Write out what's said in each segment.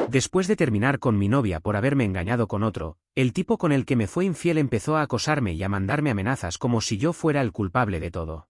Después de terminar con mi novia por haberme engañado con otro, el tipo con el que me fue infiel empezó a acosarme y a mandarme amenazas como si yo fuera el culpable de todo.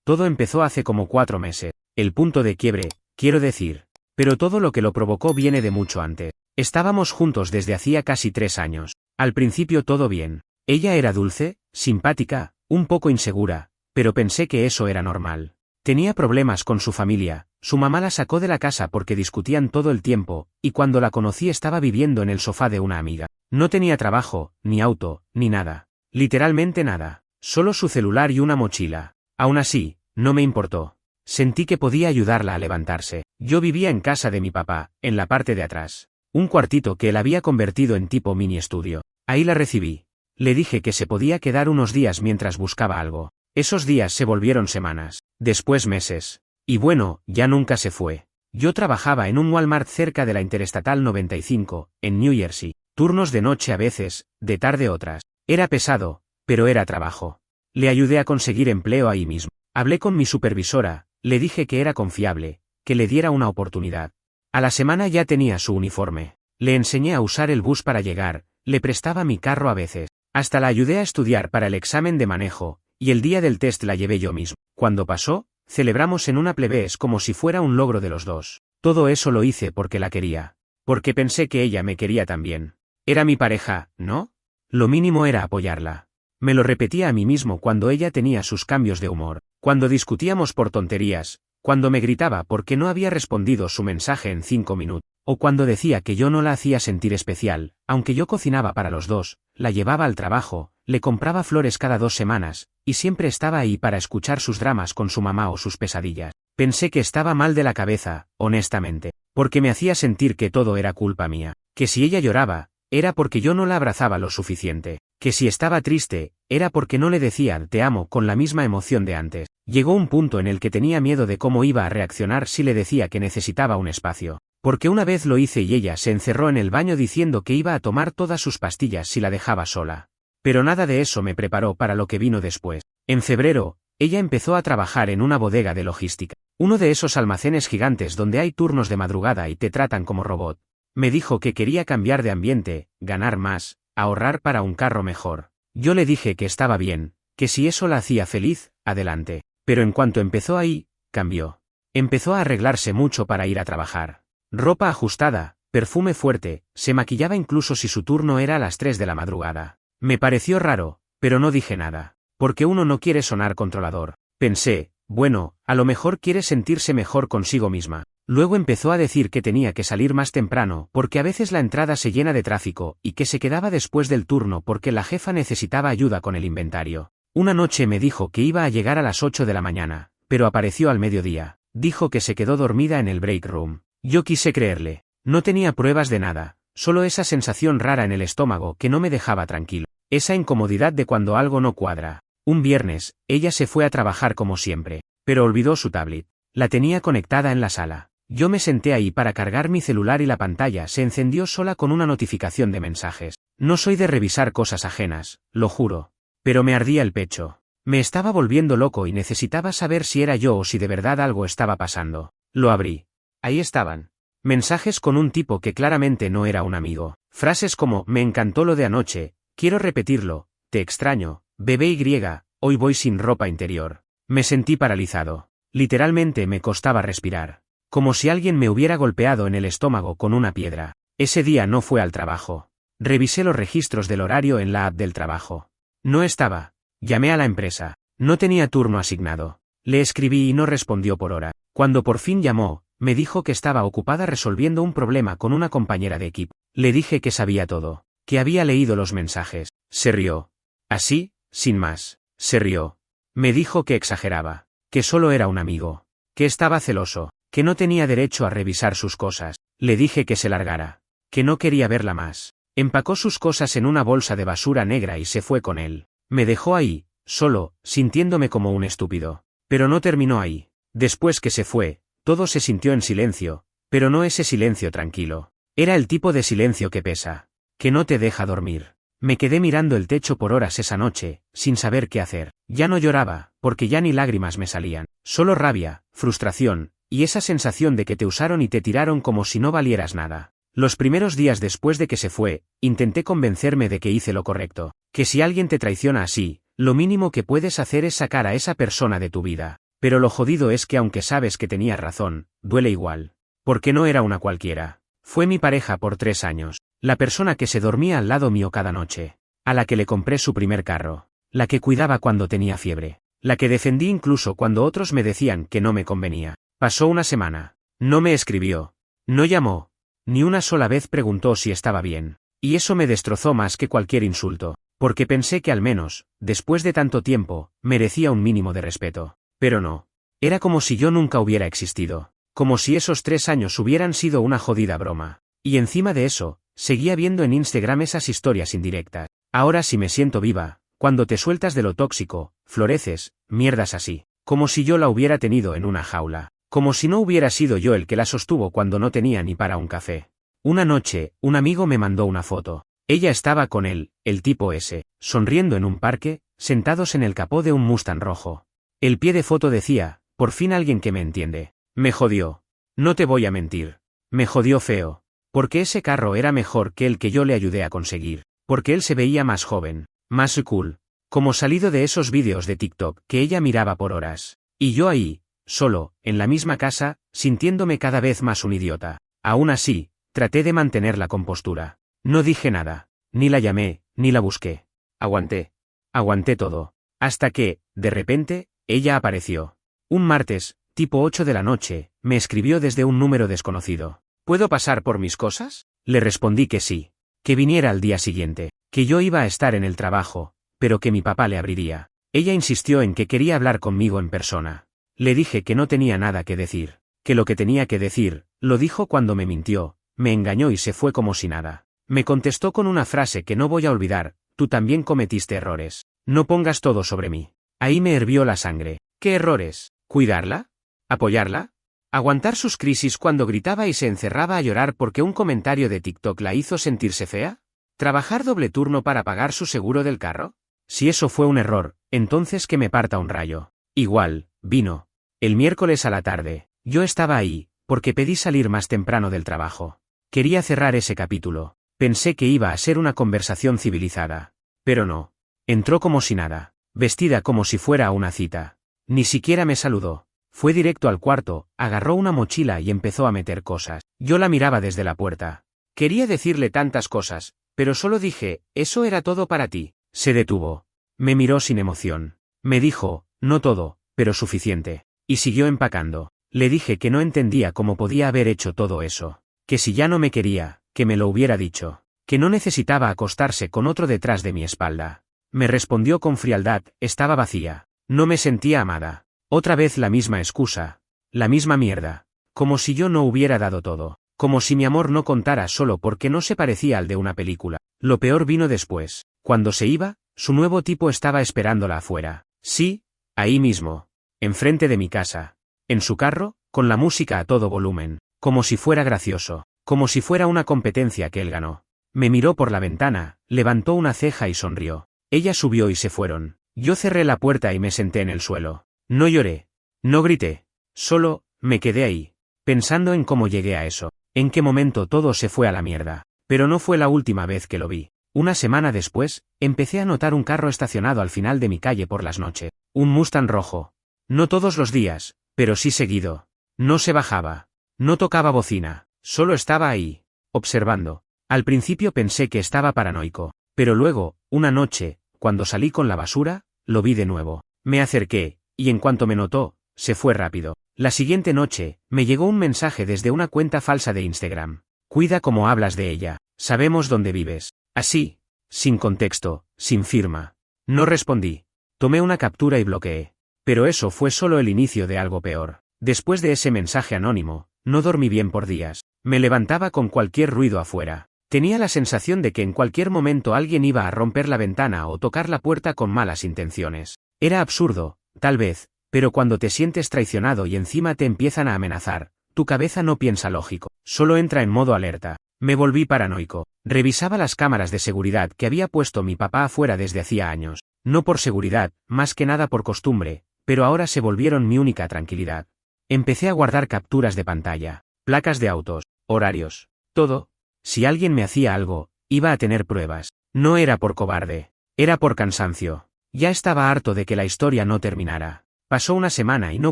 Todo empezó hace como 4 meses. El punto de quiebre, quiero decir. Pero todo lo que lo provocó viene de mucho antes. Estábamos juntos desde hacía casi 3 años. Al principio todo bien. Ella era dulce, simpática, un poco insegura, pero pensé que eso era normal. Tenía problemas con su familia, su mamá la sacó de la casa porque discutían todo el tiempo, y cuando la conocí estaba viviendo en el sofá de una amiga. No tenía trabajo, ni auto, ni nada. Literalmente nada. Solo su celular y una mochila. Aún así, no me importó. Sentí que podía ayudarla a levantarse. Yo vivía en casa de mi papá, en la parte de atrás. Un cuartito que él había convertido en tipo mini estudio. Ahí la recibí. Le dije que se podía quedar unos días mientras buscaba algo. Esos días se volvieron semanas, después meses. Y bueno, ya nunca se fue. Yo trabajaba en un Walmart cerca de la Interestatal 95, en New Jersey. Turnos de noche a veces, de tarde otras. Era pesado, pero era trabajo. Le ayudé a conseguir empleo ahí mismo. Hablé con mi supervisora, le dije que era confiable, que le diera una oportunidad. A la semana ya tenía su uniforme. Le enseñé a usar el bus para llegar, le prestaba mi carro a veces. Hasta la ayudé a estudiar para el examen de manejo, y el día del test la llevé yo mismo. Cuando pasó, celebramos en una plebes como si fuera un logro de los dos. Todo eso lo hice porque la quería. Porque pensé que ella me quería también. Era mi pareja, ¿no? Lo mínimo era apoyarla. Me lo repetía a mí mismo cuando ella tenía sus cambios de humor, cuando discutíamos por tonterías, cuando me gritaba porque no había respondido su mensaje en 5 minutos, o cuando decía que yo no la hacía sentir especial, aunque yo cocinaba para los dos, la llevaba al trabajo, le compraba flores cada 2 semanas, y siempre estaba ahí para escuchar sus dramas con su mamá o sus pesadillas. Pensé que estaba mal de la cabeza, honestamente, porque me hacía sentir que todo era culpa mía, que si ella lloraba, era porque yo no la abrazaba lo suficiente, que si estaba triste, era porque no le decía te amo con la misma emoción de antes. Llegó un punto en el que tenía miedo de cómo iba a reaccionar si le decía que necesitaba un espacio, porque una vez lo hice y ella se encerró en el baño diciendo que iba a tomar todas sus pastillas si la dejaba sola. Pero nada de eso me preparó para lo que vino después. En febrero, ella empezó a trabajar en una bodega de logística, uno de esos almacenes gigantes donde hay turnos de madrugada y te tratan como robot. Me dijo que quería cambiar de ambiente, ganar más, ahorrar para un carro mejor. Yo le dije que estaba bien, que si eso la hacía feliz, adelante. Pero en cuanto empezó ahí, cambió. Empezó a arreglarse mucho para ir a trabajar. Ropa ajustada, perfume fuerte, se maquillaba incluso si su turno era a las 3 de la madrugada. Me pareció raro, pero no dije nada. Porque uno no quiere sonar controlador. Pensé, bueno, a lo mejor quiere sentirse mejor consigo misma. Luego empezó a decir que tenía que salir más temprano porque a veces la entrada se llena de tráfico y que se quedaba después del turno porque la jefa necesitaba ayuda con el inventario. Una noche me dijo que iba a llegar a las 8 de la mañana, pero apareció al mediodía. Dijo que se quedó dormida en el break room. Yo quise creerle. No tenía pruebas de nada, solo esa sensación rara en el estómago que no me dejaba tranquilo. Esa incomodidad de cuando algo no cuadra. Un viernes, ella se fue a trabajar como siempre, pero olvidó su tablet. La tenía conectada en la sala. Yo me senté ahí para cargar mi celular y la pantalla se encendió sola con una notificación de mensajes. No soy de revisar cosas ajenas, lo juro. Pero me ardía el pecho. Me estaba volviendo loco y necesitaba saber si era yo o si de verdad algo estaba pasando. Lo abrí. Ahí estaban. Mensajes con un tipo que claramente no era un amigo. Frases como, me encantó lo de anoche, quiero repetirlo, te extraño, bebé y, hoy voy sin ropa interior. Me sentí paralizado. Literalmente me costaba respirar. Como si alguien me hubiera golpeado en el estómago con una piedra. Ese día no fue al trabajo. Revisé los registros del horario en la app del trabajo. No estaba. Llamé a la empresa. No tenía turno asignado. Le escribí y no respondió por hora. Cuando por fin llamó, me dijo que estaba ocupada resolviendo un problema con una compañera de equipo. Le dije que sabía todo, que había leído los mensajes. Se rió. Así, sin más. Se rió. Me dijo que exageraba, que solo era un amigo, que estaba celoso, que no tenía derecho a revisar sus cosas. Le dije que se largara, que no quería verla más. Empacó sus cosas en una bolsa de basura negra y se fue con él. Me dejó ahí, solo, sintiéndome como un estúpido. Pero no terminó ahí. Después que se fue, todo se sintió en silencio, pero no ese silencio tranquilo. Era el tipo de silencio que pesa, que no te deja dormir. Me quedé mirando el techo por horas esa noche, sin saber qué hacer. Ya no lloraba, porque ya ni lágrimas me salían. Solo rabia, frustración, y esa sensación de que te usaron y te tiraron como si no valieras nada. Los primeros días después de que se fue, intenté convencerme de que hice lo correcto, que si alguien te traiciona así, lo mínimo que puedes hacer es sacar a esa persona de tu vida. Pero lo jodido es que aunque sabes que tenías razón, duele igual. Porque no era una cualquiera. Fue mi pareja por 3 años, la persona que se dormía al lado mío cada noche, a la que le compré su primer carro, la que cuidaba cuando tenía fiebre, la que defendí incluso cuando otros me decían que no me convenía. Pasó una semana. No me escribió. No llamó. Ni una sola vez preguntó si estaba bien. Y eso me destrozó más que cualquier insulto, porque pensé que al menos, después de tanto tiempo, merecía un mínimo de respeto. Pero no. Era como si yo nunca hubiera existido. Como si esos 3 años hubieran sido una jodida broma. Y encima de eso, seguía viendo en Instagram esas historias indirectas. Ahora sí me siento viva, cuando te sueltas de lo tóxico, floreces, mierdas así. Como si yo la hubiera tenido en una jaula. Como si no hubiera sido yo el que la sostuvo cuando no tenía ni para un café. Una noche, un amigo me mandó una foto. Ella estaba con él, el tipo ese, sonriendo en un parque, sentados en el capó de un Mustang rojo. El pie de foto decía, por fin alguien que me entiende. Me jodió. No te voy a mentir. Me jodió feo. Porque ese carro era mejor que el que yo le ayudé a conseguir. Porque él se veía más joven, más cool. Como salido de esos vídeos de TikTok que ella miraba por horas. Y yo ahí, solo, en la misma casa, sintiéndome cada vez más un idiota. Aún así, traté de mantener la compostura. No dije nada. Ni la llamé, ni la busqué. Aguanté. Aguanté todo. Hasta que, de repente, ella apareció. Un martes, tipo 8 de la noche, me escribió desde un número desconocido. ¿Puedo pasar por mis cosas? Le respondí que sí. Que viniera al día siguiente. Que yo iba a estar en el trabajo, pero que mi papá le abriría. Ella insistió en que quería hablar conmigo en persona. Le dije que no tenía nada que decir. Que lo que tenía que decir, lo dijo cuando me mintió, me engañó y se fue como si nada. Me contestó con una frase que no voy a olvidar: tú también cometiste errores. No pongas todo sobre mí. Ahí me hirvió la sangre. ¿Qué errores? ¿Cuidarla? ¿Apoyarla? ¿Aguantar sus crisis cuando gritaba y se encerraba a llorar porque un comentario de TikTok la hizo sentirse fea? ¿Trabajar doble turno para pagar su seguro del carro? Si eso fue un error, entonces que me parta un rayo. Igual, vino. El miércoles a la tarde, yo estaba ahí, porque pedí salir más temprano del trabajo. Quería cerrar ese capítulo. Pensé que iba a ser una conversación civilizada. Pero no. Entró como si nada, vestida como si fuera a una cita. Ni siquiera me saludó. Fue directo al cuarto, agarró una mochila y empezó a meter cosas. Yo la miraba desde la puerta. Quería decirle tantas cosas, pero solo dije, ¿eso era todo para ti? Se detuvo. Me miró sin emoción. Me dijo, no todo, pero suficiente. Y siguió empacando. Le dije que no entendía cómo podía haber hecho todo eso. Que si ya no me quería, que me lo hubiera dicho. Que no necesitaba acostarse con otro detrás de mi espalda. Me respondió con frialdad, estaba vacía. No me sentía amada. Otra vez la misma excusa. La misma mierda. Como si yo no hubiera dado todo. Como si mi amor no contara solo porque no se parecía al de una película. Lo peor vino después. Cuando se iba, su nuevo tipo estaba esperándola afuera. Sí, ahí mismo. Enfrente de mi casa. En su carro, con la música a todo volumen. Como si fuera gracioso. Como si fuera una competencia que él ganó. Me miró por la ventana, levantó una ceja y sonrió. Ella subió y se fueron. Yo cerré la puerta y me senté en el suelo. No lloré. No grité. Solo, me quedé ahí. Pensando en cómo llegué a eso. En qué momento todo se fue a la mierda. Pero no fue la última vez que lo vi. Una semana después, empecé a notar un carro estacionado al final de mi calle por las noches. Un Mustang rojo. No todos los días, pero sí seguido. No se bajaba. No tocaba bocina. Solo estaba ahí, observando. Al principio pensé que estaba paranoico. Pero luego, una noche, cuando salí con la basura, lo vi de nuevo. Me acerqué, y en cuanto me notó, se fue rápido. La siguiente noche, me llegó un mensaje desde una cuenta falsa de Instagram. Cuida cómo hablas de ella. Sabemos dónde vives. Así, sin contexto, sin firma. No respondí. Tomé una captura y bloqueé. Pero eso fue solo el inicio de algo peor. Después de ese mensaje anónimo, no dormí bien por días. Me levantaba con cualquier ruido afuera. Tenía la sensación de que en cualquier momento alguien iba a romper la ventana o tocar la puerta con malas intenciones. Era absurdo, tal vez, pero cuando te sientes traicionado y encima te empiezan a amenazar, tu cabeza no piensa lógico, solo entra en modo alerta. Me volví paranoico. Revisaba las cámaras de seguridad que había puesto mi papá afuera desde hacía años. No por seguridad, más que nada por costumbre, pero ahora se volvieron mi única tranquilidad. Empecé a guardar capturas de pantalla, placas de autos, horarios, todo. Si alguien me hacía algo, iba a tener pruebas. No era por cobarde, era por cansancio. Ya estaba harto de que la historia no terminara. Pasó una semana y no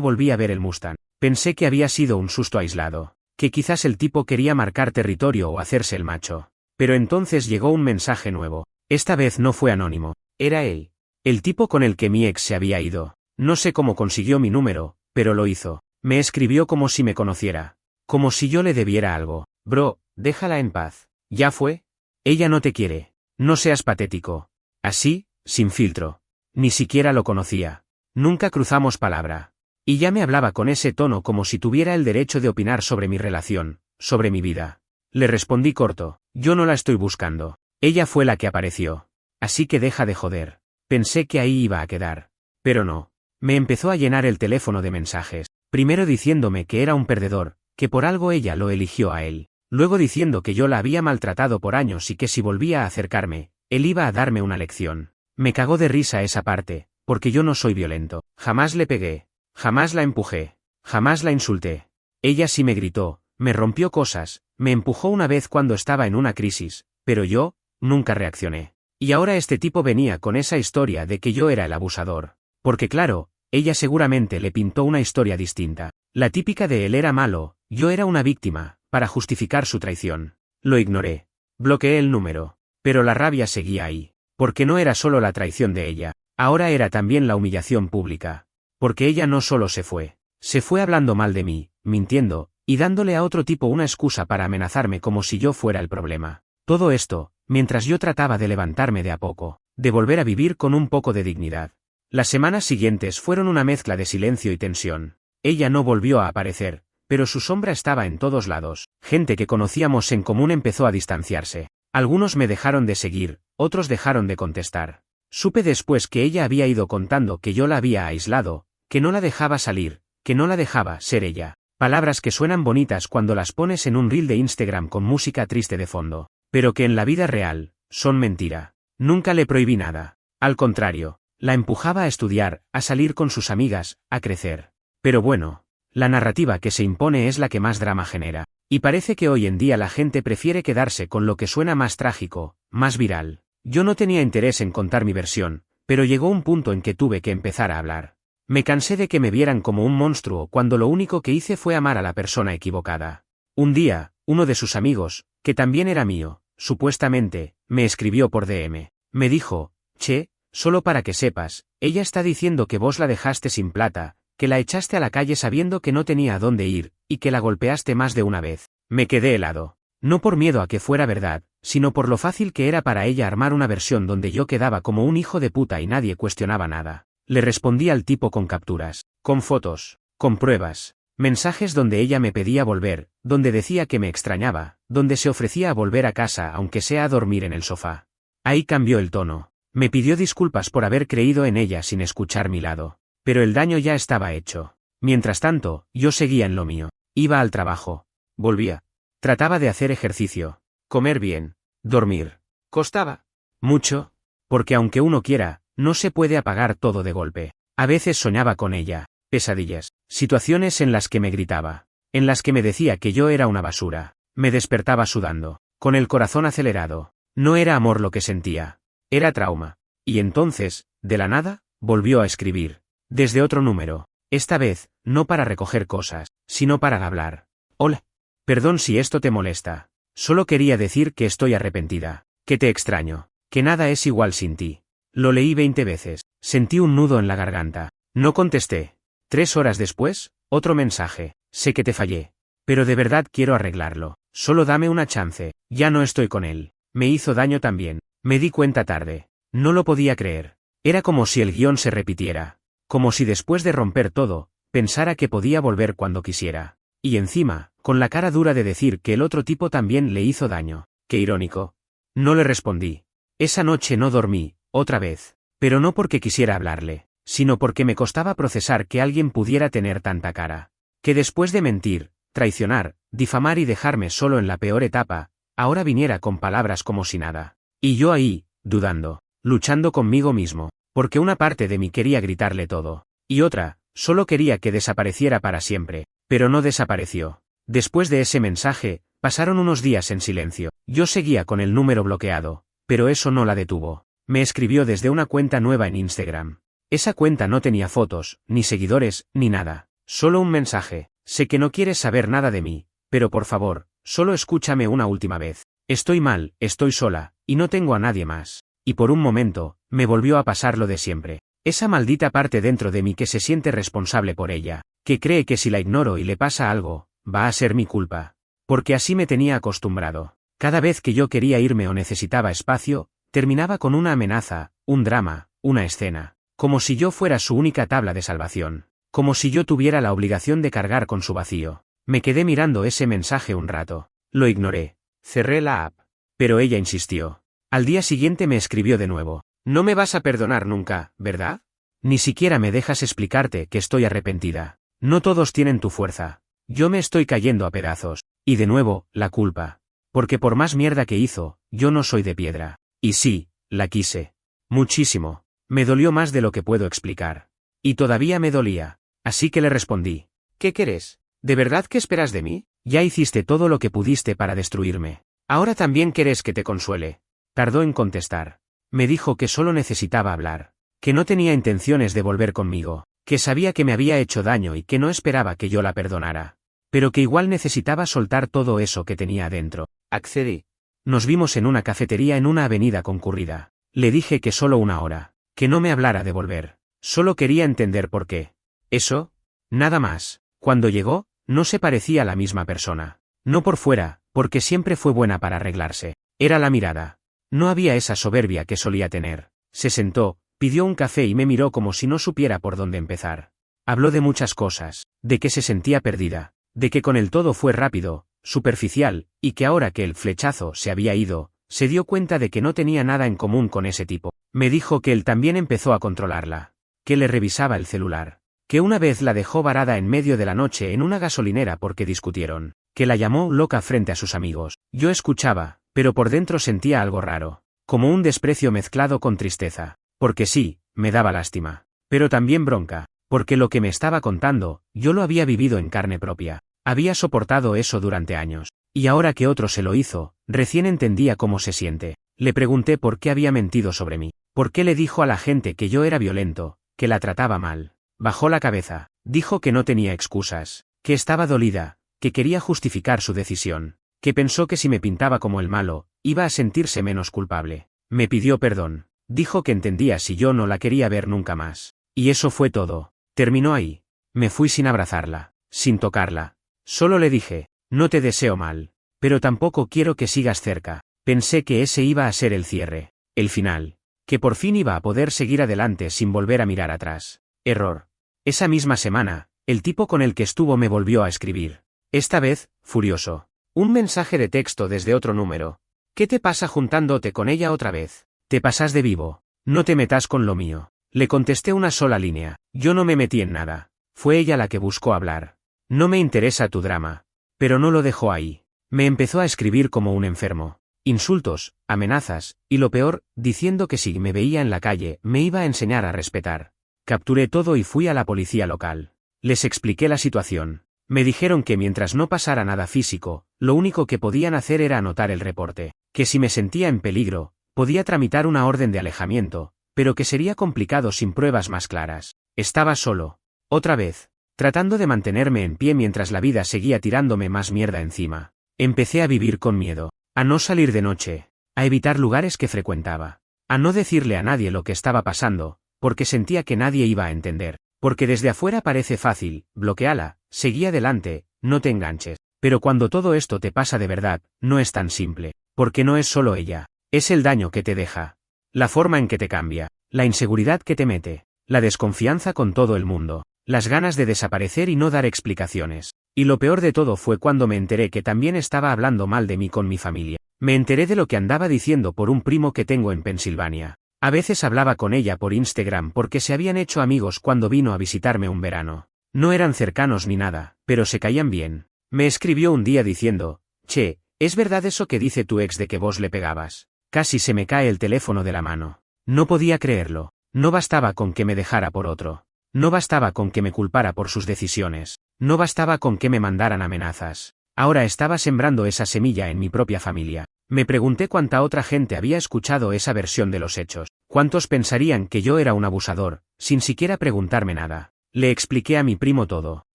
volví a ver el Mustang. Pensé que había sido un susto aislado, que quizás el tipo quería marcar territorio o hacerse el macho. Pero entonces llegó un mensaje nuevo. Esta vez no fue anónimo, era él. El tipo con el que mi ex se había ido. No sé cómo consiguió mi número, pero lo hizo. Me escribió como si me conociera. Como si yo le debiera algo. Bro, déjala en paz. ¿Ya fue? Ella no te quiere. No seas patético. Así, sin filtro. Ni siquiera lo conocía. Nunca cruzamos palabra. Y ya me hablaba con ese tono como si tuviera el derecho de opinar sobre mi relación, sobre mi vida. Le respondí corto, yo no la estoy buscando. Ella fue la que apareció. Así que deja de joder. Pensé que ahí iba a quedar. Pero no. Me empezó a llenar el teléfono de mensajes. Primero diciéndome que era un perdedor, que por algo ella lo eligió a él. Luego diciendo que yo la había maltratado por años y que si volvía a acercarme, él iba a darme una lección. Me cagó de risa esa parte, porque yo no soy violento. Jamás le pegué. Jamás la empujé. Jamás la insulté. Ella sí me gritó, me rompió cosas, me empujó una vez cuando estaba en una crisis, pero yo, nunca reaccioné. Y ahora este tipo venía con esa historia de que yo era el abusador. Porque claro, ella seguramente le pintó una historia distinta. La típica de él era malo, yo era una víctima, para justificar su traición. Lo ignoré. Bloqueé el número. Pero la rabia seguía ahí. Porque no era solo la traición de ella, ahora era también la humillación pública. Porque ella no solo se fue hablando mal de mí, mintiendo, y dándole a otro tipo una excusa para amenazarme como si yo fuera el problema. Todo esto, mientras yo trataba de levantarme de a poco, de volver a vivir con un poco de dignidad. Las semanas siguientes fueron una mezcla de silencio y tensión. Ella no volvió a aparecer, pero su sombra estaba en todos lados. Gente que conocíamos en común empezó a distanciarse. Algunos me dejaron de seguir, otros dejaron de contestar. Supe después que ella había ido contando que yo la había aislado, que no la dejaba salir, que no la dejaba ser ella. Palabras que suenan bonitas cuando las pones en un reel de Instagram con música triste de fondo, pero que en la vida real, son mentira. Nunca le prohibí nada. Al contrario, la empujaba a estudiar, a salir con sus amigas, a crecer. Pero bueno, la narrativa que se impone es la que más drama genera. Y parece que hoy en día la gente prefiere quedarse con lo que suena más trágico, más viral. Yo no tenía interés en contar mi versión, pero llegó un punto en que tuve que empezar a hablar. Me cansé de que me vieran como un monstruo cuando lo único que hice fue amar a la persona equivocada. Un día, uno de sus amigos, que también era mío, supuestamente, me escribió por DM. Me dijo, che, solo para que sepas, ella está diciendo que vos la dejaste sin plata, que la echaste a la calle sabiendo que no tenía a dónde ir, y que la golpeaste más de una vez. Me quedé helado. No por miedo a que fuera verdad, sino por lo fácil que era para ella armar una versión donde yo quedaba como un hijo de puta y nadie cuestionaba nada. Le respondí al tipo con capturas, con fotos, con pruebas, mensajes donde ella me pedía volver, donde decía que me extrañaba, donde se ofrecía a volver a casa aunque sea a dormir en el sofá. Ahí cambió el tono. Me pidió disculpas por haber creído en ella sin escuchar mi lado. Pero el daño ya estaba hecho. Mientras tanto, yo seguía en lo mío. Iba al trabajo. Volvía. Trataba de hacer ejercicio. Comer bien. Dormir. ¿Costaba? Mucho. Porque aunque uno quiera, no se puede apagar todo de golpe. A veces soñaba con ella. Pesadillas. Situaciones en las que me gritaba. En las que me decía que yo era una basura. Me despertaba sudando. Con el corazón acelerado. No era amor lo que sentía. Era trauma. Y entonces, de la nada, volvió a escribir. Desde otro número. Esta vez, no para recoger cosas, sino para hablar. Hola. Perdón si esto te molesta. Solo quería decir que estoy arrepentida. Que te extraño. Que nada es igual sin ti. Lo leí 20 veces. Sentí un nudo en la garganta. No contesté. 3 horas después, otro mensaje. Sé que te fallé. Pero de verdad quiero arreglarlo. Solo dame una chance. Ya no estoy con él. Me hizo daño también. Me di cuenta tarde. No lo podía creer. Era como si el guión se repitiera. Como si después de romper todo, pensara que podía volver cuando quisiera. Y encima, con la cara dura de decir que el otro tipo también le hizo daño. Qué irónico. No le respondí. Esa noche no dormí, otra vez. Pero no porque quisiera hablarle, sino porque me costaba procesar que alguien pudiera tener tanta cara. Que después de mentir, traicionar, difamar y dejarme solo en la peor etapa, ahora viniera con palabras como si nada. Y yo ahí, dudando, luchando conmigo mismo. Porque una parte de mí quería gritarle todo, y otra, Solo quería que desapareciera para siempre, pero no desapareció. Después de ese mensaje, pasaron unos días en silencio. Yo seguía con el número bloqueado, pero eso no la detuvo. Me escribió desde una cuenta nueva en Instagram. Esa cuenta no tenía fotos, ni seguidores, ni nada. Solo un mensaje. Sé que no quieres saber nada de mí, pero por favor, solo escúchame una última vez. Estoy mal, estoy sola, y no tengo a nadie más. Y por un momento, me volvió a pasar lo de siempre. Esa maldita parte dentro de mí que se siente responsable por ella, que cree que si la ignoro y le pasa algo, va a ser mi culpa. Porque así me tenía acostumbrado. Cada vez que yo quería irme o necesitaba espacio, terminaba con una amenaza, un drama, una escena. Como si yo fuera su única tabla de salvación. Como si yo tuviera la obligación de cargar con su vacío. Me quedé mirando ese mensaje un rato. Lo ignoré. Cerré la app. Pero ella insistió. Al día siguiente me escribió de nuevo. No me vas a perdonar nunca, ¿verdad? Ni siquiera me dejas explicarte que estoy arrepentida. No todos tienen tu fuerza. Yo me estoy cayendo a pedazos. Y de nuevo, la culpa. Porque por más mierda que hizo, yo no soy de piedra. Y sí, la quise. Muchísimo. Me dolió más de lo que puedo explicar. Y todavía me dolía. Así que le respondí. ¿Qué querés? ¿De verdad qué esperas de mí? Ya hiciste todo lo que pudiste para destruirme. Ahora también querés que te consuele. Tardó en contestar. Me dijo que solo necesitaba hablar. Que no tenía intenciones de volver conmigo. Que sabía que me había hecho daño y que no esperaba que yo la perdonara. Pero que igual necesitaba soltar todo eso que tenía adentro. Accedí. Nos vimos en una cafetería en una avenida concurrida. Le dije que solo una hora. Que no me hablara de volver. Solo quería entender por qué. ¿Eso? Nada más. Cuando llegó, no se parecía a la misma persona. No por fuera, porque siempre fue buena para arreglarse. Era la mirada. No había esa soberbia que solía tener. Se sentó, pidió un café y me miró como si no supiera por dónde empezar. Habló de muchas cosas, de que se sentía perdida, de que con el todo fue rápido, superficial, y que ahora que el flechazo se había ido, se dio cuenta de que no tenía nada en común con ese tipo. Me dijo que él también empezó a controlarla, que le revisaba el celular, que una vez la dejó varada en medio de la noche en una gasolinera porque discutieron, que la llamó loca frente a sus amigos. Yo escuchaba, pero por dentro sentía algo raro, como un desprecio mezclado con tristeza, porque sí, me daba lástima, pero también bronca, porque lo que me estaba contando, yo lo había vivido en carne propia, había soportado eso durante años, y ahora que otro se lo hizo, recién entendía cómo se siente. Le pregunté por qué había mentido sobre mí, por qué le dijo a la gente que yo era violento, que la trataba mal. Bajó la cabeza, dijo que no tenía excusas, que estaba dolida, que quería justificar su decisión, que pensó que si me pintaba como el malo, iba a sentirse menos culpable. Me pidió perdón, dijo que entendía si yo no la quería ver nunca más. Y eso fue todo. Terminó ahí. Me fui sin abrazarla, sin tocarla. Solo le dije, no te deseo mal, pero tampoco quiero que sigas cerca. Pensé que ese iba a ser el cierre, el final, que por fin iba a poder seguir adelante sin volver a mirar atrás. Error. Esa misma semana, el tipo con el que estuvo me volvió a escribir. Esta vez, furioso. Un mensaje de texto desde otro número. ¿Qué te pasa juntándote con ella otra vez? Te pasas de vivo. No te metas con lo mío. Le contesté una sola línea. Yo no me metí en nada. Fue ella la que buscó hablar. No me interesa tu drama. Pero no lo dejó ahí. Me empezó a escribir como un enfermo. Insultos, amenazas, y lo peor, diciendo que si me veía en la calle, me iba a enseñar a respetar. Capturé todo y fui a la policía local. Les expliqué la situación. Me dijeron que mientras no pasara nada físico, lo único que podían hacer era anotar el reporte, que si me sentía en peligro, podía tramitar una orden de alejamiento, pero que sería complicado sin pruebas más claras. Estaba solo. Otra vez. Tratando de mantenerme en pie mientras la vida seguía tirándome más mierda encima. Empecé a vivir con miedo. A no salir de noche, a evitar lugares que frecuentaba, a no decirle a nadie lo que estaba pasando, porque sentía que nadie iba a entender, porque desde afuera parece fácil, bloqueala, seguí adelante, no te enganches, pero cuando todo esto te pasa de verdad, no es tan simple, porque no es solo ella, es el daño que te deja, la forma en que te cambia, la inseguridad que te mete, la desconfianza con todo el mundo, las ganas de desaparecer y no dar explicaciones. Y lo peor de todo fue cuando me enteré que también estaba hablando mal de mí con mi familia. Me enteré de lo que andaba diciendo por un primo que tengo en Pensilvania. A veces hablaba con ella por Instagram porque se habían hecho amigos cuando vino a visitarme un verano. No eran cercanos ni nada, pero se caían bien. Me escribió un día diciendo, «Che, ¿es verdad eso que dice tu ex de que vos le pegabas?» Casi se me cae el teléfono de la mano. No podía creerlo. No bastaba con que me dejara por otro. No bastaba con que me culpara por sus decisiones. No bastaba con que me mandaran amenazas. Ahora estaba sembrando esa semilla en mi propia familia. Me pregunté cuánta otra gente había escuchado esa versión de los hechos. ¿Cuántos pensarían que yo era un abusador, sin siquiera preguntarme nada? Le expliqué a mi primo todo.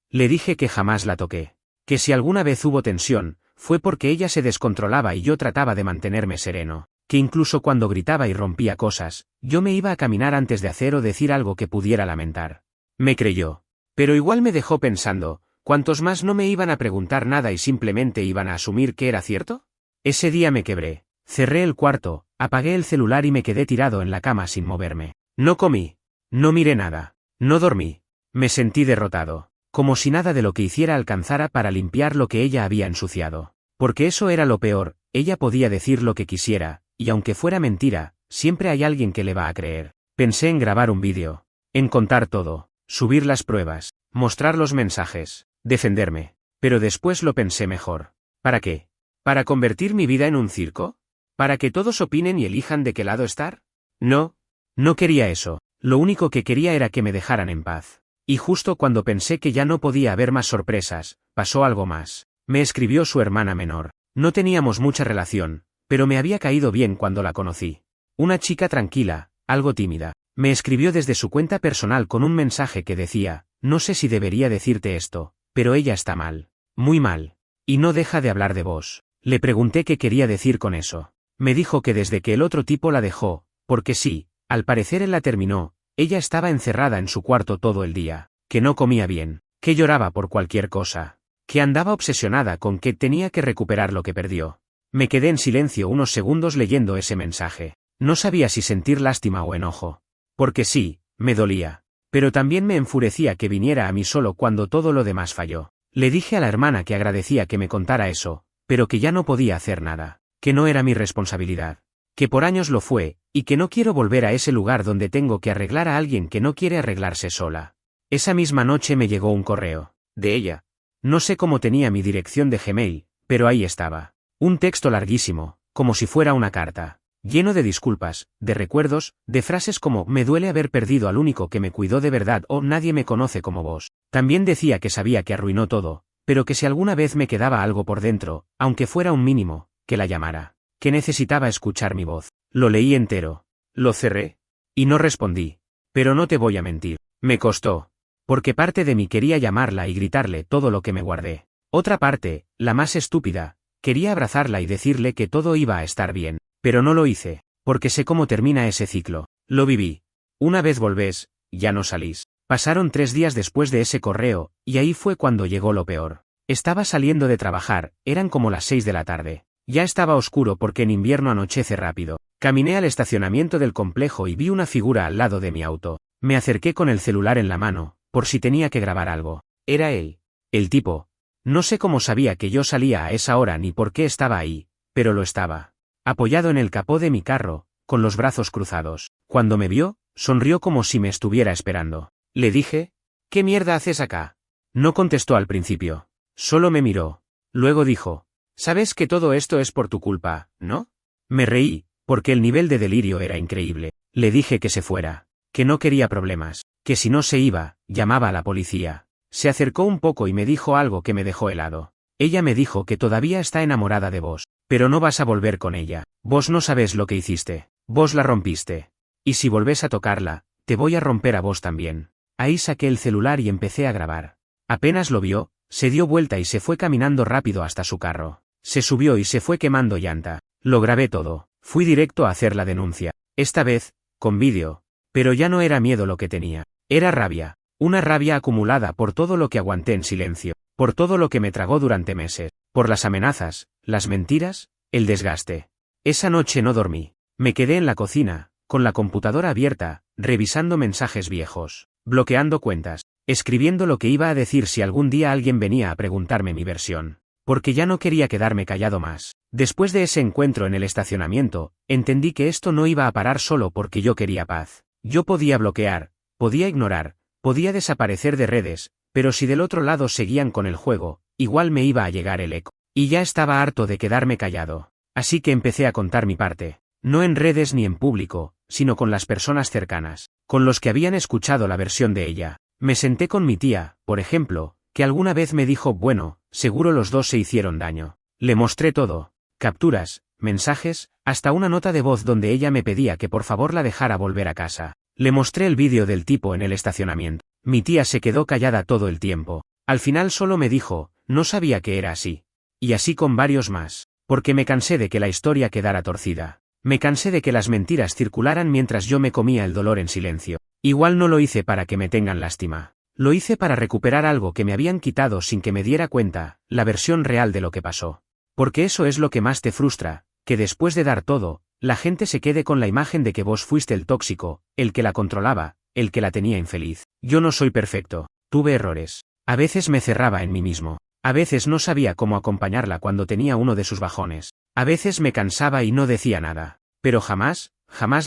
Le dije que jamás la toqué. Que si alguna vez hubo tensión, fue porque ella se descontrolaba y yo trataba de mantenerme sereno. Que incluso cuando gritaba y rompía cosas, yo me iba a caminar antes de hacer o decir algo que pudiera lamentar. Me creyó. Pero igual me dejó pensando, ¿cuántos más no me iban a preguntar nada y simplemente iban a asumir que era cierto? Ese día me quebré. Cerré el cuarto, apagué el celular y me quedé tirado en la cama sin moverme. No comí. No miré nada. No dormí. Me sentí derrotado. Como si nada de lo que hiciera alcanzara para limpiar lo que ella había ensuciado. Porque eso era lo peor, ella podía decir lo que quisiera, y aunque fuera mentira, siempre hay alguien que le va a creer. Pensé en grabar un vídeo. En contar todo. Subir las pruebas. Mostrar los mensajes. Defenderme. Pero después lo pensé mejor. ¿Para qué? ¿Para convertir mi vida en un circo? ¿Para que todos opinen y elijan de qué lado estar? No. No quería eso. Lo único que quería era que me dejaran en paz. Y justo cuando pensé que ya no podía haber más sorpresas, pasó algo más. Me escribió su hermana menor. No teníamos mucha relación, pero me había caído bien cuando la conocí. Una chica tranquila, algo tímida. Me escribió desde su cuenta personal con un mensaje que decía, no sé si debería decirte esto, pero ella está mal. Muy mal. Y no deja de hablar de vos. Le pregunté qué quería decir con eso. Me dijo que desde que el otro tipo la dejó, porque sí, al parecer él la terminó, ella estaba encerrada en su cuarto todo el día, que no comía bien, que lloraba por cualquier cosa, que andaba obsesionada con que tenía que recuperar lo que perdió. Me quedé en silencio unos segundos leyendo ese mensaje. No sabía si sentir lástima o enojo. Porque sí, me dolía. Pero también me enfurecía que viniera a mí solo cuando todo lo demás falló. Le dije a la hermana que agradecía que me contara eso, pero que ya no podía hacer nada, que no era mi responsabilidad, que por años lo fue, y que no quiero volver a ese lugar donde tengo que arreglar a alguien que no quiere arreglarse sola. Esa misma noche me llegó un correo, de ella. No sé cómo tenía mi dirección de Gmail, pero ahí estaba. Un texto larguísimo, como si fuera una carta. Lleno de disculpas, de recuerdos, de frases como me duele haber perdido al único que me cuidó de verdad o nadie me conoce como vos. También decía que sabía que arruinó todo, pero que si alguna vez me quedaba algo por dentro, aunque fuera un mínimo, que la llamara. Que necesitaba escuchar mi voz. Lo leí entero. Lo cerré. Y no respondí. Pero no te voy a mentir. Me costó. Porque parte de mí quería llamarla y gritarle todo lo que me guardé. Otra parte, la más estúpida, quería abrazarla y decirle que todo iba a estar bien. Pero no lo hice, porque sé cómo termina ese ciclo. Lo viví. Una vez volvés, ya no salís. Pasaron 3 días después de ese correo, y ahí fue cuando llegó lo peor. Estaba saliendo de trabajar, eran como las 6 de la tarde. Ya estaba oscuro porque en invierno anochece rápido. Caminé al estacionamiento del complejo y vi una figura al lado de mi auto. Me acerqué con el celular en la mano, por si tenía que grabar algo. Era él. El tipo. No sé cómo sabía que yo salía a esa hora ni por qué estaba ahí, pero lo estaba. Apoyado en el capó de mi carro, con los brazos cruzados. Cuando me vio, sonrió como si me estuviera esperando. Le dije, ¿qué mierda haces acá? No contestó al principio. Solo me miró. Luego dijo, sabes que todo esto es por tu culpa, ¿no? Me reí, porque el nivel de delirio era increíble. Le dije que se fuera, que no quería problemas, que si no se iba, llamaba a la policía. Se acercó un poco y me dijo algo que me dejó helado. Ella me dijo que todavía está enamorada de vos, pero no vas a volver con ella. Vos no sabés lo que hiciste. Vos la rompiste. Y si volvés a tocarla, te voy a romper a vos también. Ahí saqué el celular y empecé a grabar. Apenas lo vio, se dio vuelta y se fue caminando rápido hasta su carro. Se subió y se fue quemando llanta. Lo grabé todo. Fui directo a hacer la denuncia. Esta vez, con vídeo. Pero ya no era miedo lo que tenía. Era rabia. Una rabia acumulada por todo lo que aguanté en silencio. Por todo lo que me tragó durante meses. Por las amenazas, las mentiras, el desgaste. Esa noche no dormí. Me quedé en la cocina, con la computadora abierta, revisando mensajes viejos, bloqueando cuentas, escribiendo lo que iba a decir si algún día alguien venía a preguntarme mi versión. Porque ya no quería quedarme callado más. Después de ese encuentro en el estacionamiento, entendí que esto no iba a parar solo porque yo quería paz. Yo podía bloquear, podía ignorar, podía desaparecer de redes, pero si del otro lado seguían con el juego, igual me iba a llegar el eco. Y ya estaba harto de quedarme callado. Así que empecé a contar mi parte. No en redes ni en público, sino con las personas cercanas, con los que habían escuchado la versión de ella. Me senté con mi tía, por ejemplo, que alguna vez me dijo, bueno, seguro los dos se hicieron daño. Le mostré todo, capturas, mensajes, hasta una nota de voz donde ella me pedía que por favor la dejara volver a casa. Le mostré el vídeo del tipo en el estacionamiento. Mi tía se quedó callada todo el tiempo. Al final solo me dijo, no sabía que era así. Y así con varios más. Porque me cansé de que la historia quedara torcida. Me cansé de que las mentiras circularan mientras yo me comía el dolor en silencio. Igual no lo hice para que me tengan lástima. Lo hice para recuperar algo que me habían quitado sin que me diera cuenta, la versión real de lo que pasó. Porque eso es lo que más te frustra, que después de dar todo, la gente se quede con la imagen de que vos fuiste el tóxico, el que la controlaba, el que la tenía infeliz. Yo no soy perfecto, tuve errores. A veces me cerraba en mí mismo. A veces no sabía cómo acompañarla cuando tenía uno de sus bajones. A veces me cansaba y no decía nada. Pero jamás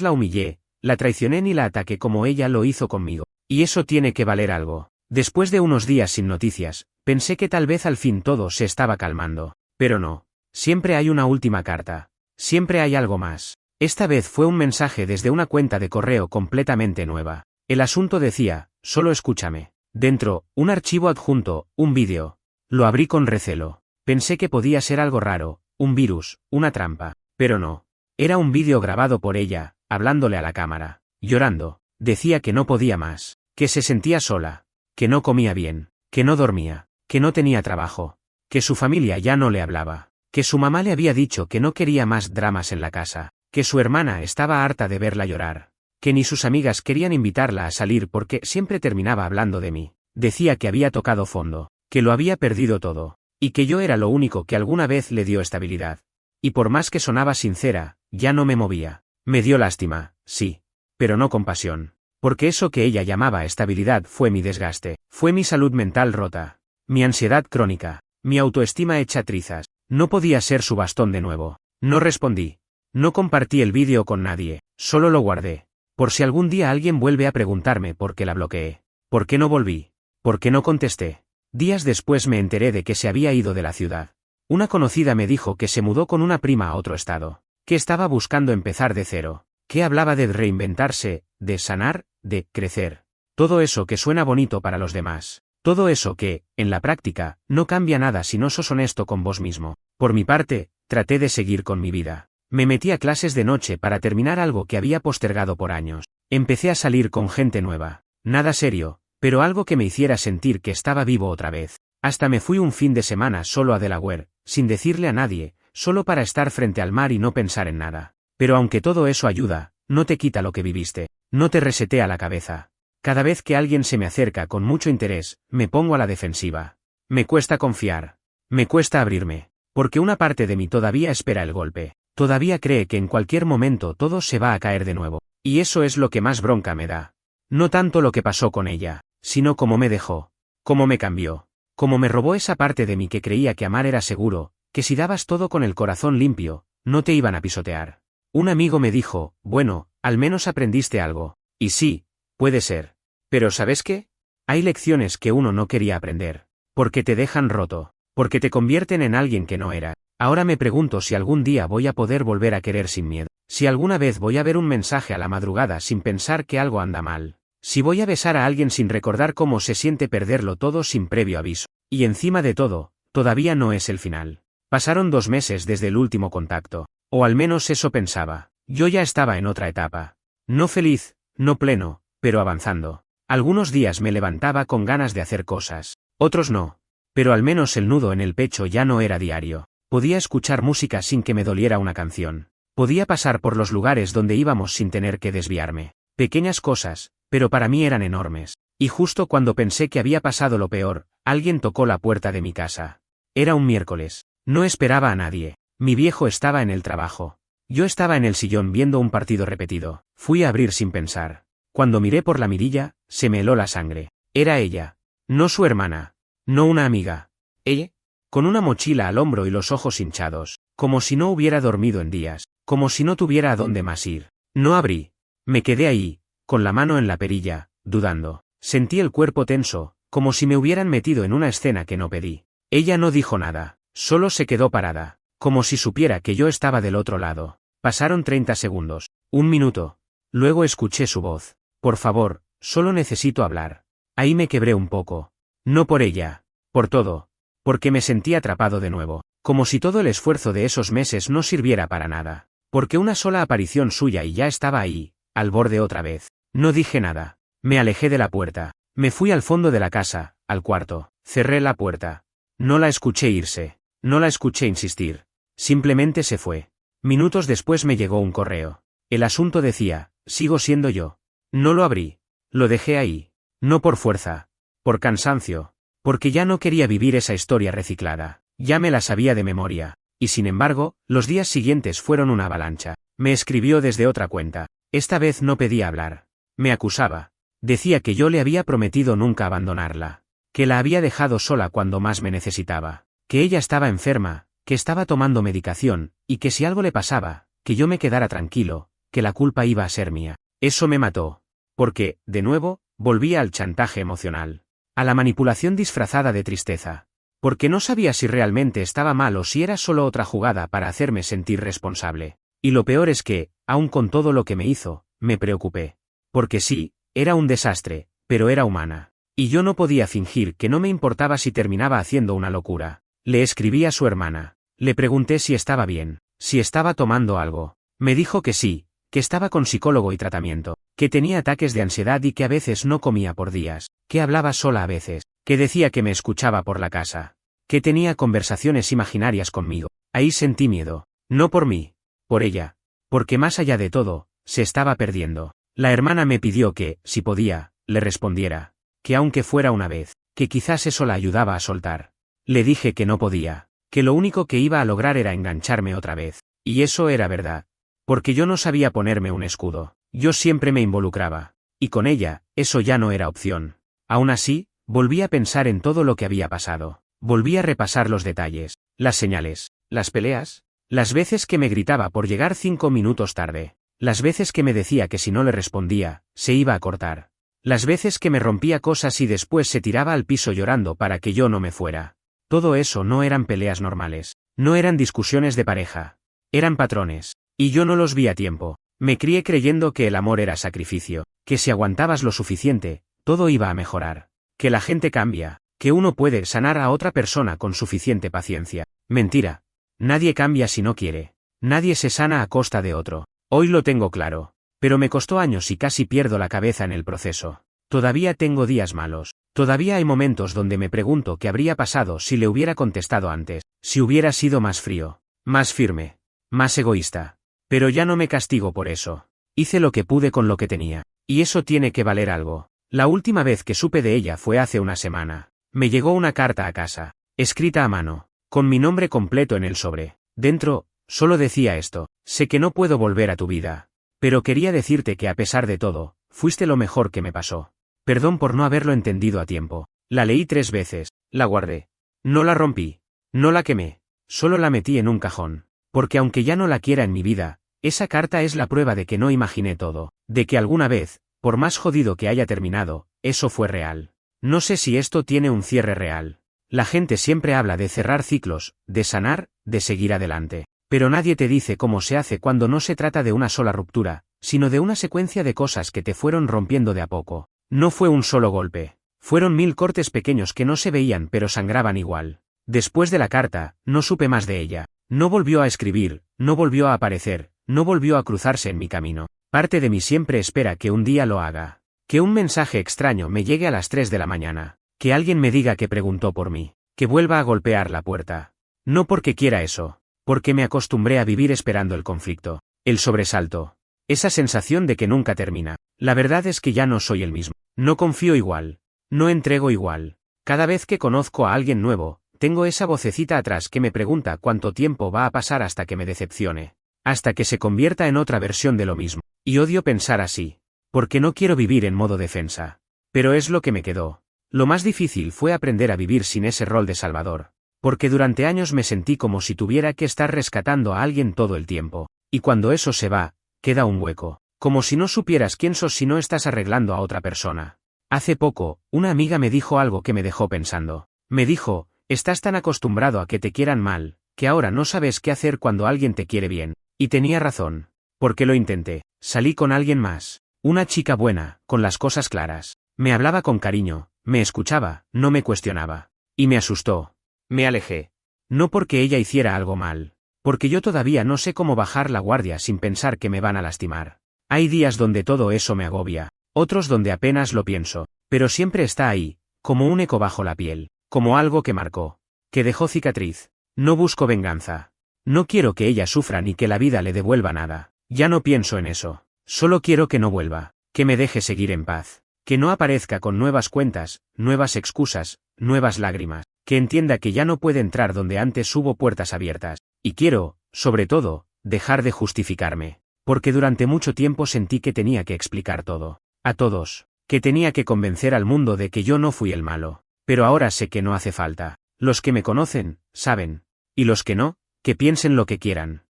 la humillé, la traicioné ni la ataqué como ella lo hizo conmigo. Y eso tiene que valer algo. Después de unos días sin noticias, pensé que tal vez al fin todo se estaba calmando. Pero no. Siempre hay una última carta. Siempre hay algo más. Esta vez fue un mensaje desde una cuenta de correo completamente nueva. El asunto decía, solo escúchame. Dentro, un archivo adjunto, un vídeo. Lo abrí con recelo. Pensé que podía ser algo raro, un virus, una trampa. Pero no. Era un vídeo grabado por ella, hablándole a la cámara, llorando. Decía que no podía más, que se sentía sola, que no comía bien, que no dormía, que no tenía trabajo, que su familia ya no le hablaba, que su mamá le había dicho que no quería más dramas en la casa, que su hermana estaba harta de verla llorar, que ni sus amigas querían invitarla a salir porque siempre terminaba hablando de mí. Decía que había tocado fondo, que lo había perdido todo, y que yo era lo único que alguna vez le dio estabilidad. Y por más que sonaba sincera, ya no me movía. Me dio lástima, sí, pero no compasión. Porque eso que ella llamaba estabilidad fue mi desgaste, fue mi salud mental rota, mi ansiedad crónica, mi autoestima hecha trizas. No podía ser su bastón de nuevo. No respondí. No compartí el vídeo con nadie, solo lo guardé. Por si algún día alguien vuelve a preguntarme por qué la bloqueé. ¿Por qué no volví? ¿Por qué no contesté? Días después me enteré de que se había ido de la ciudad. Una conocida me dijo que se mudó con una prima a otro estado, que estaba buscando empezar de cero, que hablaba de reinventarse, de sanar, de crecer. Todo eso que suena bonito para los demás. Todo eso que, en la práctica, no cambia nada si no sos honesto con vos mismo. Por mi parte, traté de seguir con mi vida. Me metí a clases de noche para terminar algo que había postergado por años. Empecé a salir con gente nueva. Nada serio, pero algo que me hiciera sentir que estaba vivo otra vez. Hasta me fui un fin de semana solo a Delaware, sin decirle a nadie, solo para estar frente al mar y no pensar en nada. Pero aunque todo eso ayuda, no te quita lo que viviste, no te resetea la cabeza. Cada vez que alguien se me acerca con mucho interés, me pongo a la defensiva. Me cuesta confiar. Me cuesta abrirme. Porque una parte de mí todavía espera el golpe. Todavía cree que en cualquier momento todo se va a caer de nuevo. Y eso es lo que más bronca me da. No tanto lo que pasó con ella, sino cómo me dejó. Cómo me cambió. Cómo me robó esa parte de mí que creía que amar era seguro, que si dabas todo con el corazón limpio, no te iban a pisotear. Un amigo me dijo, bueno, al menos aprendiste algo. Y sí, puede ser. Pero ¿sabes qué? Hay lecciones que uno no quería aprender. Porque te dejan roto. Porque te convierten en alguien que no era. Ahora me pregunto si algún día voy a poder volver a querer sin miedo. Si alguna vez voy a ver un mensaje a la madrugada sin pensar que algo anda mal. Si voy a besar a alguien sin recordar cómo se siente perderlo todo sin previo aviso. Y encima de todo, todavía no es el final. Pasaron 2 meses desde el último contacto. O al menos eso pensaba. Yo ya estaba en otra etapa. No feliz, no pleno, pero avanzando. Algunos días me levantaba con ganas de hacer cosas. Otros no. Pero al menos el nudo en el pecho ya no era diario. Podía escuchar música sin que me doliera una canción. Podía pasar por los lugares donde íbamos sin tener que desviarme. Pequeñas cosas, pero para mí eran enormes. Y justo cuando pensé que había pasado lo peor, alguien tocó la puerta de mi casa. Era un miércoles. No esperaba a nadie. Mi viejo estaba en el trabajo. Yo estaba en el sillón viendo un partido repetido. Fui a abrir sin pensar. Cuando miré por la mirilla, se me heló la sangre. Era ella. No su hermana. No una amiga. Ella. Con una mochila al hombro y los ojos hinchados. Como si no hubiera dormido en días. Como si no tuviera a dónde más ir. No abrí. Me quedé ahí, con la mano en la perilla, dudando. Sentí el cuerpo tenso, como si me hubieran metido en una escena que no pedí. Ella no dijo nada. Solo se quedó parada. Como si supiera que yo estaba del otro lado. Pasaron 30 segundos. 1 minuto. Luego escuché su voz. Por favor, solo necesito hablar. Ahí me quebré un poco. No por ella. Por todo. Porque me sentí atrapado de nuevo. Como si todo el esfuerzo de esos meses no sirviera para nada. Porque una sola aparición suya y ya estaba ahí, al borde otra vez. No dije nada. Me alejé de la puerta. Me fui al fondo de la casa, al cuarto. Cerré la puerta. No la escuché irse. No la escuché insistir. Simplemente se fue. Minutos después me llegó un correo. El asunto decía, sigo siendo yo. No lo abrí. Lo dejé ahí. No por fuerza. Por cansancio. Porque ya no quería vivir esa historia reciclada. Ya me la sabía de memoria. Y sin embargo, los días siguientes fueron una avalancha. Me escribió desde otra cuenta. Esta vez no pedía hablar. Me acusaba. Decía que yo le había prometido nunca abandonarla. Que la había dejado sola cuando más me necesitaba. Que ella estaba enferma, que estaba tomando medicación, y que si algo le pasaba, que yo me quedara tranquilo, que la culpa iba a ser mía. Eso me mató. Porque, de nuevo, volvía al chantaje emocional. A la manipulación disfrazada de tristeza. Porque no sabía si realmente estaba mal o si era solo otra jugada para hacerme sentir responsable. Y lo peor es que, aun con todo lo que me hizo, me preocupé. Porque sí, era un desastre, pero era humana. Y yo no podía fingir que no me importaba si terminaba haciendo una locura. Le escribí a su hermana. Le pregunté si estaba bien, si estaba tomando algo. Me dijo que sí, que estaba con psicólogo y tratamiento, que tenía ataques de ansiedad y que a veces no comía por días, que hablaba sola a veces, que decía que me escuchaba por la casa, que tenía conversaciones imaginarias conmigo. Ahí sentí miedo, no por mí, por ella, porque más allá de todo, se estaba perdiendo. La hermana me pidió que, si podía, le respondiera, que aunque fuera una vez, que quizás eso la ayudaba a soltar. Le dije que no podía, que lo único que iba a lograr era engancharme otra vez, y eso era verdad. Porque yo no sabía ponerme un escudo, yo siempre me involucraba, y con ella, eso ya no era opción. Aún así, volví a pensar en todo lo que había pasado, volví a repasar los detalles, las señales, las peleas, las veces que me gritaba por llegar 5 minutos tarde, las veces que me decía que si no le respondía, se iba a cortar, las veces que me rompía cosas y después se tiraba al piso llorando para que yo no me fuera. Todo eso no eran peleas normales, no eran discusiones de pareja, eran patrones. Y yo no los vi a tiempo. Me crié creyendo que el amor era sacrificio, que si aguantabas lo suficiente, todo iba a mejorar, que la gente cambia, que uno puede sanar a otra persona con suficiente paciencia. Mentira. Nadie cambia si no quiere. Nadie se sana a costa de otro. Hoy lo tengo claro. Pero me costó años y casi pierdo la cabeza en el proceso. Todavía tengo días malos. Todavía hay momentos donde me pregunto qué habría pasado si le hubiera contestado antes, si hubiera sido más frío, más firme, más egoísta. Pero ya no me castigo por eso. Hice lo que pude con lo que tenía. Y eso tiene que valer algo. La última vez que supe de ella fue hace una semana. Me llegó una carta a casa, escrita a mano, con mi nombre completo en el sobre. Dentro, solo decía esto: sé que no puedo volver a tu vida. Pero quería decirte que a pesar de todo, fuiste lo mejor que me pasó. Perdón por no haberlo entendido a tiempo. La leí 3 veces, la guardé. No la rompí. No la quemé. Solo la metí en un cajón. Porque aunque ya no la quiera en mi vida, esa carta es la prueba de que no imaginé todo, de que alguna vez, por más jodido que haya terminado, eso fue real. No sé si esto tiene un cierre real. La gente siempre habla de cerrar ciclos, de sanar, de seguir adelante. Pero nadie te dice cómo se hace cuando no se trata de una sola ruptura, sino de una secuencia de cosas que te fueron rompiendo de a poco. No fue un solo golpe. Fueron 1000 cortes pequeños que no se veían pero sangraban igual. Después de la carta, no supe más de ella. No volvió a escribir, no volvió a aparecer, no volvió a cruzarse en mi camino. Parte de mí siempre espera que un día lo haga. Que un mensaje extraño me llegue a las 3 de la mañana. Que alguien me diga que preguntó por mí. Que vuelva a golpear la puerta. No porque quiera eso. Porque me acostumbré a vivir esperando el conflicto. El sobresalto. Esa sensación de que nunca termina. La verdad es que ya no soy el mismo. No confío igual. No entrego igual. Cada vez que conozco a alguien nuevo, tengo esa vocecita atrás que me pregunta cuánto tiempo va a pasar hasta que me decepcione. Hasta que se convierta en otra versión de lo mismo. Y odio pensar así. Porque no quiero vivir en modo defensa. Pero es lo que me quedó. Lo más difícil fue aprender a vivir sin ese rol de salvador. Porque durante años me sentí como si tuviera que estar rescatando a alguien todo el tiempo. Y cuando eso se va, queda un hueco. Como si no supieras quién sos si no estás arreglando a otra persona. Hace poco, una amiga me dijo algo que me dejó pensando. Me dijo: estás tan acostumbrado a que te quieran mal, que ahora no sabes qué hacer cuando alguien te quiere bien. Y tenía razón. Porque lo intenté. Salí con alguien más. Una chica buena, con las cosas claras. Me hablaba con cariño, me escuchaba, no me cuestionaba. Y me asustó. Me alejé. No porque ella hiciera algo mal. Porque yo todavía no sé cómo bajar la guardia sin pensar que me van a lastimar. Hay días donde todo eso me agobia, otros donde apenas lo pienso, pero siempre está ahí, como un eco bajo la piel, como algo que marcó, que dejó cicatriz. No busco venganza. No quiero que ella sufra ni que la vida le devuelva nada. Ya no pienso en eso. Solo quiero que no vuelva, que me deje seguir en paz. Que no aparezca con nuevas cuentas, nuevas excusas, nuevas lágrimas. Que entienda que ya no puede entrar donde antes hubo puertas abiertas. Y quiero, sobre todo, dejar de justificarme. Porque durante mucho tiempo sentí que tenía que explicar todo. A todos. Que tenía que convencer al mundo de que yo no fui el malo. Pero ahora sé que no hace falta. Los que me conocen, saben. Y los que no, que piensen lo que quieran.